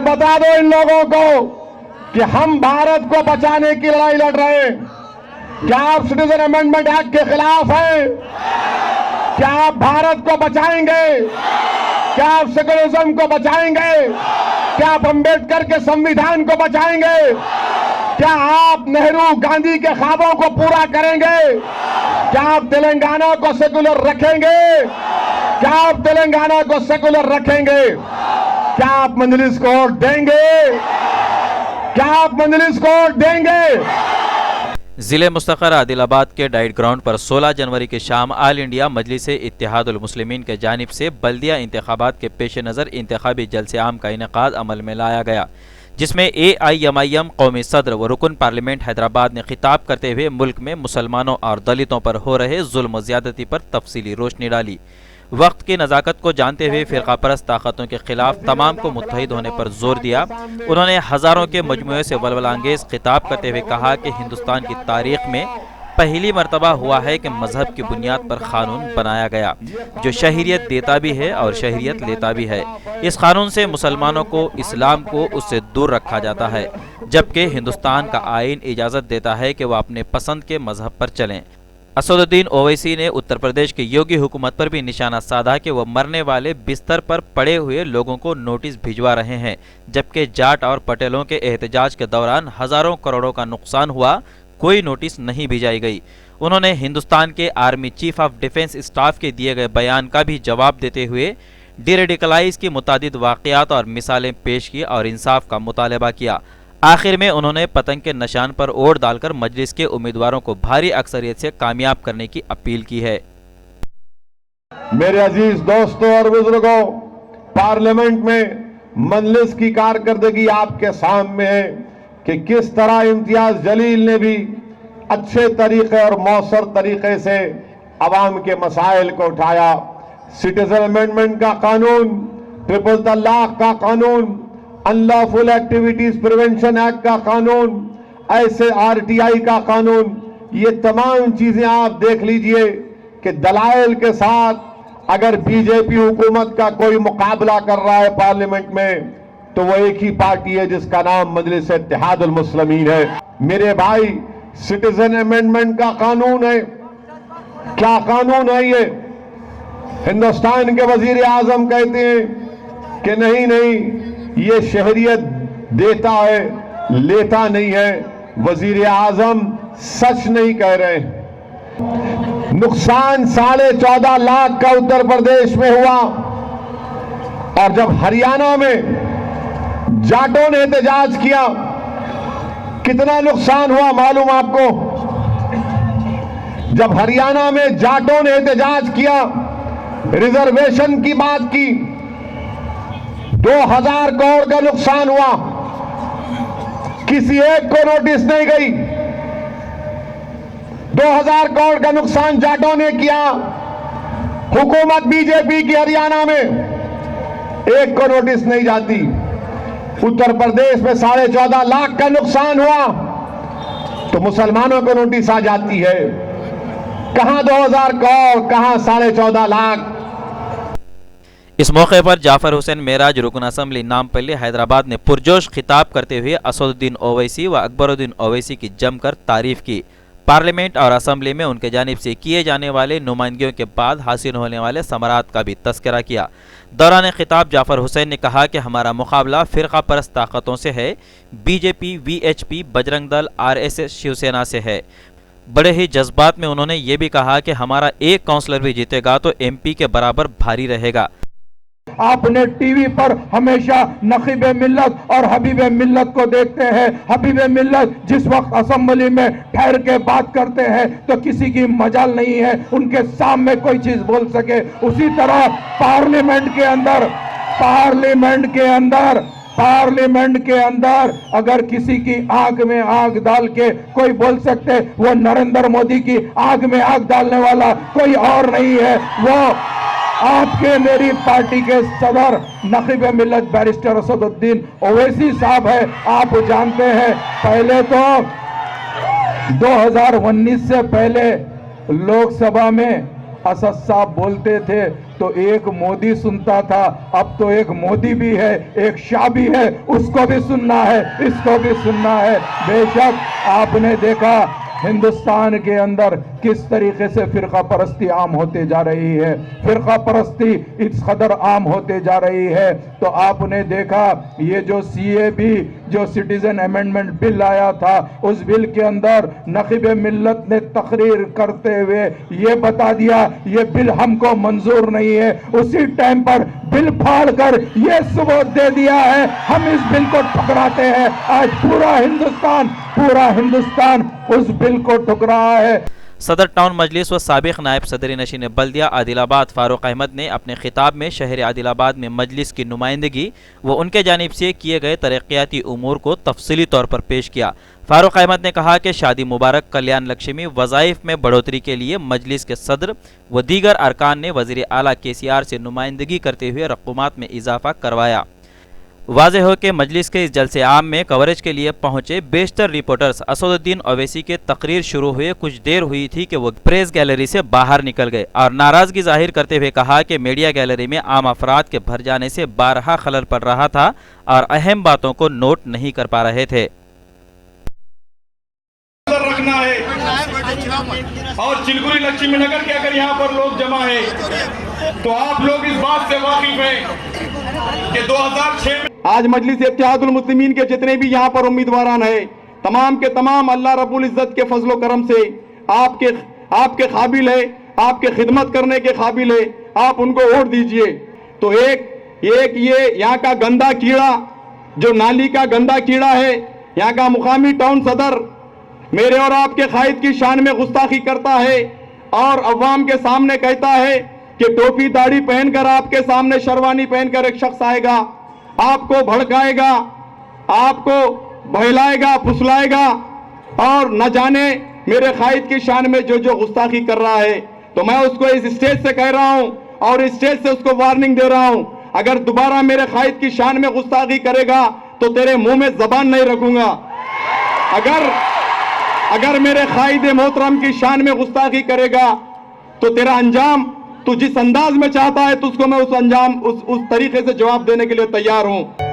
बता दो इन लोगों को कि हम भारत को बचाने की लड़ाई लड़ रहे हैं। क्या आप सिटीजन अमेंडमेंट एक्ट के खिलाफ हैं? क्या आप भारत को बचाएंगे? क्या आप सेकुलरिज्म को बचाएंगे? क्या आप अंबेडकर के संविधान को बचाएंगे? क्या आप नेहरू गांधी के ख्वाबों को पूरा करेंगे? क्या आप तेलंगाना को सेकुलर रखेंगे? क्या आप तेलंगाना को सेकुलर रखेंगे? क्या आप मजलिस को वोट देंगे? क्या आप मजलिस को वोट देंगे? जिले मुस्तकर आदिलाबाद के डाइट ग्राउंड पर 16 जनवरी की शाम ऑल इंडिया मजलिस इत्तेहादुल मुस्लिमीन के जानिब से बल्दिया इंतखाबात के पेश नज़र इंतखाबी जलसे आम का इनेकाद अमल में लाया गया, जिसमें AIMIM कौमी सदर व रुकन पार्लियामेंट हैदराबाद ने खिताब करते हुए मुल्क में मुसलमानों और दलितों पर हो रहे जुल्म ज़्यादती पर तफसीली रोशनी डाली। वक्त की नज़ाकत को जानते हुए फ़िरका परस्त ताकतों के खिलाफ तमाम को मुत्तहिद होने पर जोर दिया। उन्होंने हज़ारों के मजमूए से वलवलांगेज खिताब करते हुए कहा कि हिंदुस्तान की तारीख में पहली मरतबा हुआ है कि मजहब की बुनियाद पर कानून बनाया गया जो शहरियत देता भी है और शहरियत लेता भी है। इस कानून से मुसलमानों को, इस्लाम को उससे दूर रखा जाता है, जबकि हिंदुस्तान का आइन इजाज़त देता है कि वह अपने पसंद के मजहब पर चलें। असदुद्दीन ओवैसी ने उत्तर प्रदेश की योगी हुकूमत पर भी निशाना साधा कि वह मरने वाले बिस्तर पर पड़े हुए लोगों को नोटिस भिजवा रहे हैं, जबकि जाट और पटेलों के एहतजाज के दौरान हजारों करोड़ों का नुकसान हुआ, कोई नोटिस नहीं भिजाई गई। उन्होंने हिंदुस्तान के army chief of defence staff के दिए गए बयान का भी जवाब देते हुए डीरेडिकलाइज की मुतादिद वाक़यात और मिसालें पेश की और इंसाफ का मुतालबा किया। आखिर में उन्होंने पतंग के निशान पर वोट डालकर मजलिस के उम्मीदवारों को भारी अक्सरियत से कामयाब करने की अपील की है। मेरे अजीज दोस्तों और बुजुर्गों, पार्लियामेंट में मजलिस की कारकर्दगी आपके सामने है कि किस तरह इम्तियाज जलील ने भी अच्छे तरीके और मौसर तरीके से अवाम के मसाइल को उठाया। सिटीजन अमेंडमेंट का कानून, ट्रिपल तलाक का कानून, अनलॉफुल एक्टिविटीज प्रिवेंशन एक्ट का कानून, ऐसे RTI का कानून, ये तमाम चीजें आप देख लीजिए कि दलाइल के साथ अगर बीजेपी हुकूमत का कोई मुकाबला कर रहा है पार्लियामेंट में तो वो एक ही पार्टी है जिसका नाम मजलिस इत्तेहादुल मुस्लिमीन है। मेरे भाई, सिटीजन अमेंडमेंट का कानून है। क्या कानून है ये? हिंदुस्तान के वजीर आजम कहते हैं कि नहीं नहीं, ये शहरियत देता है, लेता नहीं है। वजीर आजम सच नहीं कह रहे। नुकसान 14.5 लाख का उत्तर प्रदेश में हुआ, और जब हरियाणा में जाटों ने एहतजाज किया, कितना नुकसान हुआ मालूम आपको? जब हरियाणा में जाटों ने एहतजाज किया, रिजर्वेशन की बात की, 2000 करोड़ का नुकसान हुआ, किसी एक को नोटिस नहीं गई। 2000 करोड़ का नुकसान जाटों ने किया, हुकूमत बीजेपी की हरियाणा में एक को नोटिस नहीं जाती। उत्तर प्रदेश में 14.5 लाख का नुकसान हुआ तो मुसलमानों को नोटिस आ जाती है। कहां 2000 करोड़, कहां 14.5 लाख। इस मौके पर जाफर हुसैन मेराज रुकन असम्बली नामपल्ली हैदराबाद ने पुरजोश खिताब करते हुए असदुद्दीन ओवैसी व अकबरुद्दीन ओवैसी की जमकर तारीफ की। पार्लियामेंट और असम्बली में उनके जानिब से किए जाने वाले नुमाइंदगियों के बाद हासिल होने वाले समरात का भी तस्करा किया। दौरान खिताब जाफर हुसैन ने कहा कि हमारा मुकाबला फिरका परस्त ताकतों से है, BJP, VHP, Bajrang Dal, RSS, Shiv Sena से है। बड़े ही जज्बात में उन्होंने ये भी कहा कि हमारा एक काउंसलर भी जीतेगा तो MP के बराबर भारी रहेगा। आपने टीवी पर हमेशा नकीब मिल्लत और हबीब मिल्लत को देखते हैं। हबीब मिल्लत जिस वक्त असेंबली में ठहर के बात करते हैं तो किसी की मजाल नहीं है उनके सामने कोई चीज बोल सके। उसी तरह पार्लियामेंट के अंदर अगर किसी की आग में आग डाल के कोई बोल सकते, वो नरेंद्र मोदी की आग में आग डालने वाला कोई और नहीं है, वो आपके मेरी पार्टी के सदर नकीब मिल्लत बैरिस्टर असदुद्दीन ओवैसी साहब है। आप जानते हैं पहले तो 2019 से पहले लोकसभा में असद साहब बोलते थे तो एक मोदी सुनता था, अब तो एक मोदी भी है, एक शाह भी है, उसको भी सुनना है, इसको भी सुनना है। बेशक आपने देखा हिंदुस्तान के अंदर किस तरीके से फिरका परस्ती आम होते जा रही है, फिरका परस्ती इस कदर आम होते जा रही है। तो आपने देखा ये जो CAB जो सिटीजन अमेंडमेंट बिल आया था, उस बिल के अंदर नकीब मिल्लत ने तकरीर करते हुए ये बता दिया ये बिल हमको मंजूर नहीं है। उसी टाइम पर बिल फाड़ कर ये सबूत दे दिया है हम इस बिल को ठुकराते हैं। आज पूरा हिंदुस्तान उस बिल को ठुकरा है। सदर टाउन मजलिस व साबिक नायब सदर नशीन बल्दिया आदिलाबाद फारूक अहमद ने अपने खिताब में शहर आदिलाबाद में मजलिस की नुमाइंदगी व उनके जानिब से किए गए तरक्याती उमूर को तफसीली तौर पर पेश किया। फारूक अहमद ने कहा कि शादी मुबारक कल्याण लक्ष्मी वज़ाइफ में बढ़ोतरी के लिए मजलिस के सदर व दीगर अरकान ने वज़ीर आला KCR से नुमाइंदगी करते हुए रकूमात में इजाफा करवाया। वाज़ेह हो कि मजलिस के इस जलसे आम में कवरेज के लिए पहुंचे बेशतर रिपोर्टर्स असदुद्दीन ओवैसी के तकरीर शुरू हुए कुछ देर हुई थी कि वो प्रेस गैलरी से बाहर निकल गए और नाराजगी जाहिर करते हुए कहा कि मीडिया गैलरी में आम अफराद के भर जाने से बारहा खलल पड़ रहा था और अहम बातों को नोट नहीं कर पा रहे थे। रखना है और चिलकुरी लक्ष्मी नगर के अगर यहाँ पर लोग जमा है तो आप लोग इस बात से वाकिफ हैं कि 2006 में आज मजलिस इत्तेहादुल मुस्लिमीन के जितने भी यहाँ पर उम्मीदवारान है तमाम के तमाम अल्लाह रब्बुल इज्जत के फजलो करम से आपके काबिल है, आपके खिदमत करने के काबिल है, आप उनको वोट दीजिए। तो एक ये यहाँ का गंदा कीड़ा जो नाली का गंदा कीड़ा है, यहाँ का मुकामी टाउन सदर मेरे और आपके कायद की शान में गुस्ताखी करता है और अवाम के सामने कहता है कि टोपी दाढ़ी पहनकर आपके सामने शेरवानी पहनकर एक शख्स आएगा, आपको भड़काएगा, आपको बहलाएगा, फुसलाएगा और न जाने मेरे कायद की शान में जो गुस्ताखी कर रहा है। तो मैं उसको इस स्टेज से कह रहा हूं और इस स्टेज से उसको वार्निंग दे रहा हूं, अगर दोबारा मेरे कायद की शान में गुस्ताखी करेगा तो तेरे मुंह में जबान नहीं रखूंगा। अगर मेरे कायद मोहतरम की शान में गुस्ताखी करेगा तो तेरा अंजाम तू जिस अंदाज में चाहता है तो उसको मैं उस तरीके से जवाब देने के लिए तैयार हूं।